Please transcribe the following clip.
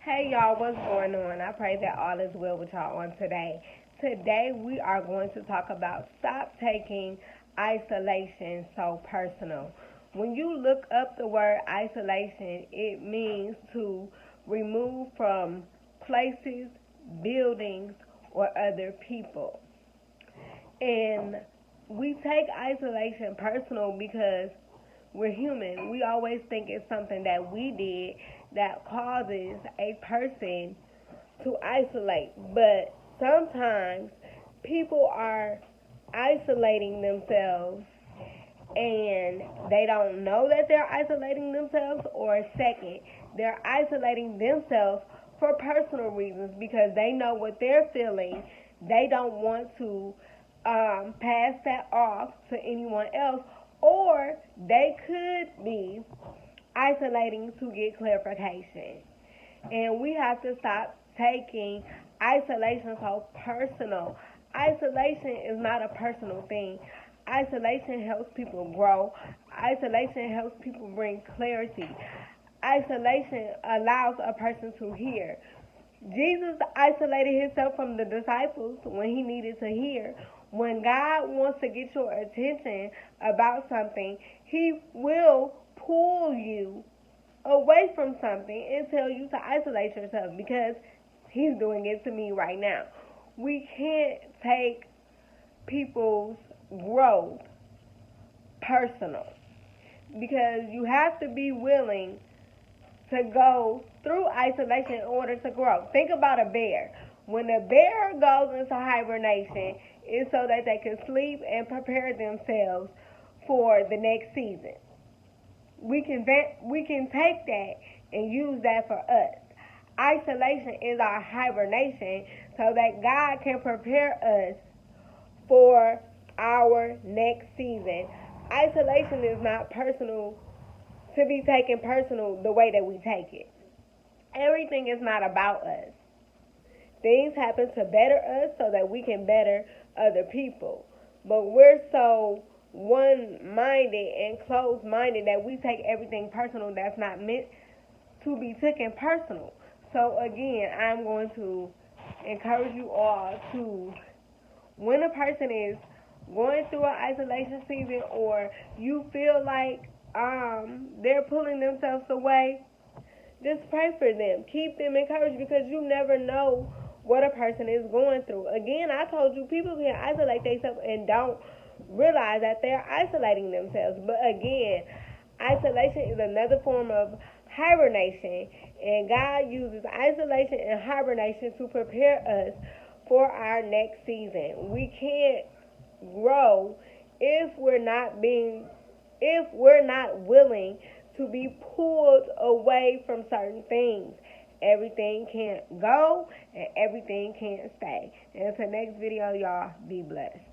Hey y'all, what's going on? I pray that all is well with y'all on today. Today we are going to talk about stop taking isolation so personal. When you look up the word isolation, it means to remove from places, buildings, or other people. And we take isolation personal because we're human. We always think it's something that we did that causes a person to isolate. But sometimes people are isolating themselves and they don't know that they're isolating themselves, or second, they're isolating themselves for personal reasons because they know what they're feeling. They don't want to pass that off to anyone else, or they could be isolating to get clarification. And we have to stop taking isolation so personal. Isolation is not a personal thing. Isolation helps people grow. Isolation helps people bring clarity. Isolation allows a person to hear. Jesus isolated himself from the disciples when he needed to hear. When God wants to get your attention about something, he will pull you away from something and tell you to isolate yourself because he's doing it to me right now. We can't take people's growth personal because you have to be willing to go through isolation in order to grow. Think about a bear. When a bear goes into hibernation, it's so that they can sleep and prepare themselves for the next season. We can take that and use that for us. Isolation is our hibernation so that God can prepare us for our next season. Isolation is not personal to be taken personal the way that we take it. Everything is not about us. Things happen to better us so that we can better other people. But we're so one-minded and closed-minded that we take everything personal that's not meant to be taken personal. So again, I'm going to encourage you all to, when a person is going through an isolation season or you feel like they're pulling themselves away, just pray for them. Keep them encouraged because you never know what a person is going through. Again, I told you people can isolate themselves and don't realize that they're isolating themselves. But again, isolation is another form of hibernation, and God uses isolation and hibernation to prepare us for our next season. We can't grow if we're not willing to be pulled away from certain things. Everything can't go and everything can't stay. And until next video, y'all, be blessed.